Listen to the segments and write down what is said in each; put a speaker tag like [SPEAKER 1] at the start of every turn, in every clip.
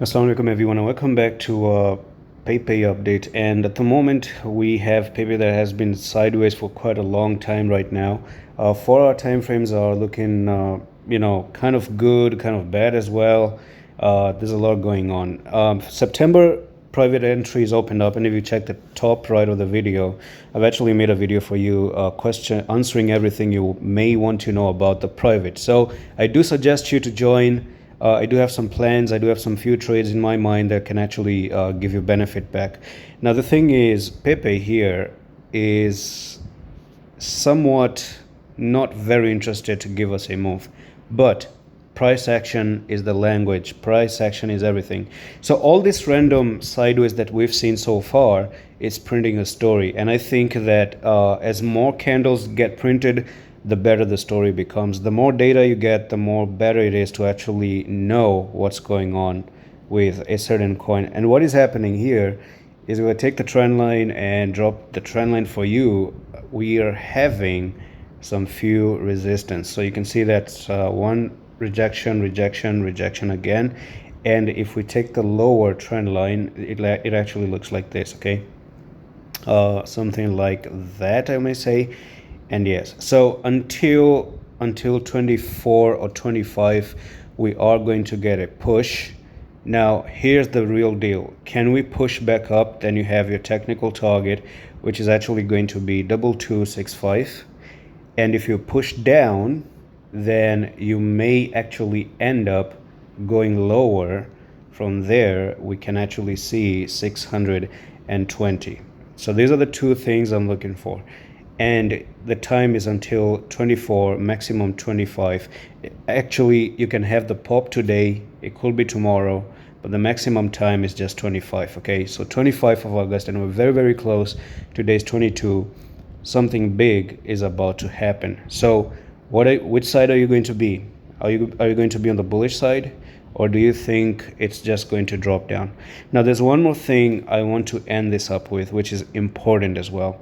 [SPEAKER 1] Assalamu alaikum everyone, and welcome back to PEIPEI update. And at the moment we have Pepe that has been sideways for quite a long time right now. 4 hour time frames are looking kind of good, kind of bad as well. There's a lot going on. September private entries opened up, and if you check the top right of the video, I've actually made a video for you answering everything you may want to know about the private. So I do suggest you to join. I do have some plans. I do have some few trades in my mind that can actually give you benefit back. Now the thing is, Pepe here is somewhat not very interested to give us a move, but price action is the language. Price action is everything. So all this random sideways that we've seen so far is printing a story, and I think that as more candles get printed, the better the story becomes. The more data you get, the more better it is to actually know what's going on with a certain coin. And what is happening here is, if I take the trend line and drop the trend line for you, we are having some few resistance. So you can see that's one rejection, rejection, rejection again. And if we take the lower trend line, it actually looks like this, okay? Something like that, I may say. And yes, so until 24 or 25, we are going to get a push. Now here's the real deal. Can we push back up? Then you have your technical target, which is actually going to be 2265. And if you push down, then you may actually end up going lower. From there we can actually see 620. So these are the two things I'm looking for. And the time is until 24, maximum 25. Actually, you can have the pop today, it could be tomorrow, but the maximum time is just 25, okay? So 25 of August, and we're very, very close. Today's 22. Something big is about to happen. So which side are you going to be? Are you going to be on the bullish side, or do you think it's just going to drop down? Now, there's one more thing I want to end this up with, which is important as well.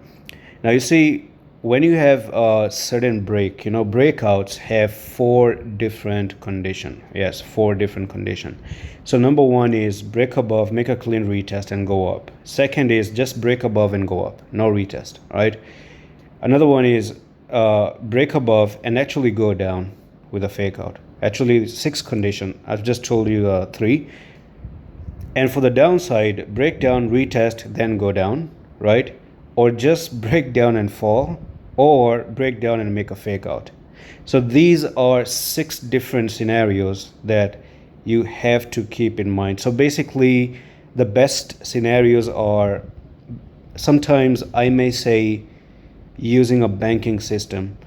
[SPEAKER 1] Now you see, when you have a certain break, breakouts have 4 different conditions. Yes, 4 different conditions. So number 1 is break above, make a clean retest and go up. Second is just break above and go up, no retest, right? Another one is break above and actually go down with a fake out. Actually 6 condition. I've just told you 3. And for the downside, break down, retest, then go down, right? Or just break down and fall, or break down and make a fake out. So these are 6 different scenarios that you have to keep in mind. So basically, the best scenarios are, sometimes I may say, using a banking system.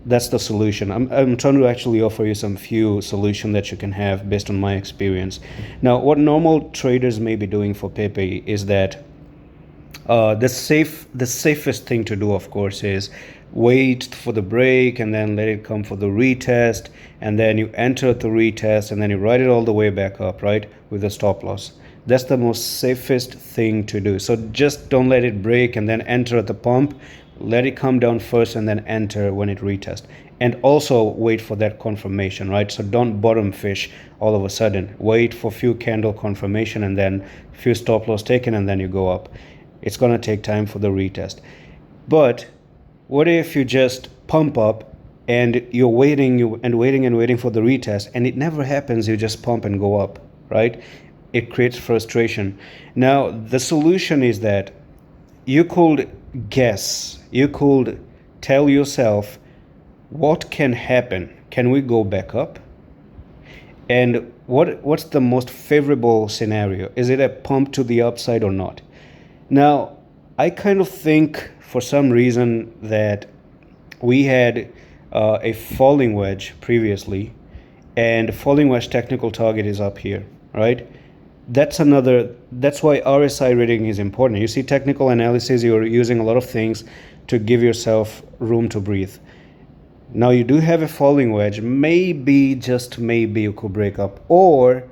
[SPEAKER 1] That's the solution. I'm trying to actually offer you some few solutions that you can have based on my experience. Now, what normal traders may be doing for Pepe is that the safest thing to do, of course, is wait for the break and then let it come for the retest, and then you enter the retest and then you ride it all the way back up, right, with a stop loss. That's the most safest thing to do. So just don't let it break and then enter at the pump. Let it come down first and then enter when it retests. And also wait for that confirmation, right? So don't bottom fish all of a sudden. Wait for few candle confirmation and then few stop loss taken, and then you go up. It's going to take time for the retest. But what if you just pump up and you're waiting for the retest, and it never happens? You just pump and go up, right? It creates frustration. Now, the solution is that you could guess, you could tell yourself, what can happen? Can we go back up? And what's the most favorable scenario? Is it a pump to the upside or not? Now, I kind of think for some reason that we had a falling wedge previously, and falling wedge technical target is up here, right? That's why RSI rating is important. You see, technical analysis, you're using a lot of things to give yourself room to breathe. Now you do have a falling wedge. Maybe, just maybe, you could break up, or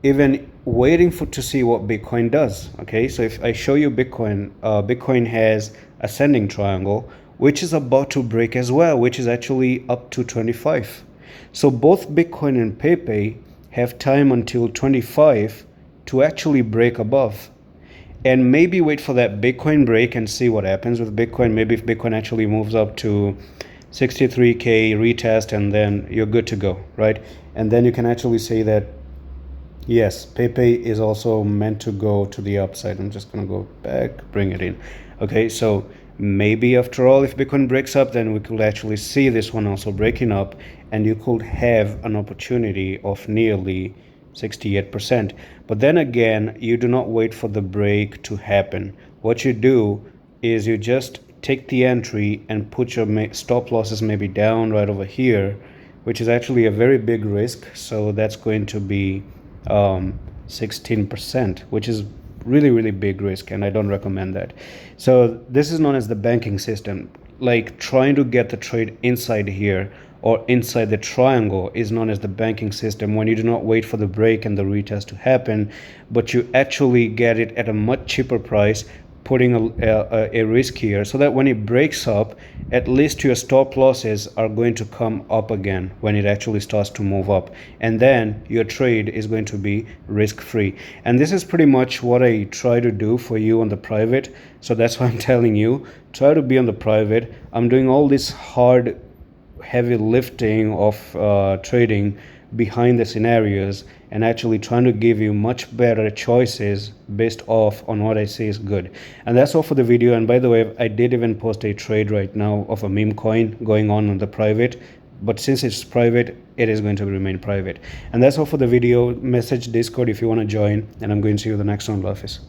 [SPEAKER 1] even waiting to see what Bitcoin does. Okay, so if I show you Bitcoin, Bitcoin has ascending triangle, which is about to break as well, which is actually up to 25. So both Bitcoin and Pepe have time until 25 to actually break above, and maybe wait for that Bitcoin break and see what happens with Bitcoin. Maybe if Bitcoin actually moves up to 63K retest, and then you're good to go, right? And then you can actually say that yes, Pepe is also meant to go to the upside. I'm just gonna go back, bring it in. Okay, so maybe after all, if Bitcoin breaks up, then we could actually see this one also breaking up, and you could have an opportunity of nearly 68%. But then again, you do not wait for the break to happen. What you do is you just take the entry and put your stop losses maybe down right over here, which is actually a very big risk. So that's going to be 16%, which is really big risk, and I don't recommend that. So this is known as the banking system. Like trying to get the trade inside here or inside the triangle is known as the banking system, when you do not wait for the break and the retest to happen, but you actually get it at a much cheaper price, putting a risk here, so that when it breaks up, at least your stop losses are going to come up again when it actually starts to move up, and then your trade is going to be risk free. And this is pretty much what I try to do for you on the private. So that's why I'm telling you, try to be on the private. I'm doing all this hard heavy lifting of trading behind the scenarios, and actually trying to give you much better choices based off on what I say is good. And that's all for the video. And by the way, I did even post a trade right now of a meme coin going on the private, but since it's private, it is going to remain private. And that's all for the video. Message Discord if you want to join, and I'm going to see you the next one. Love is.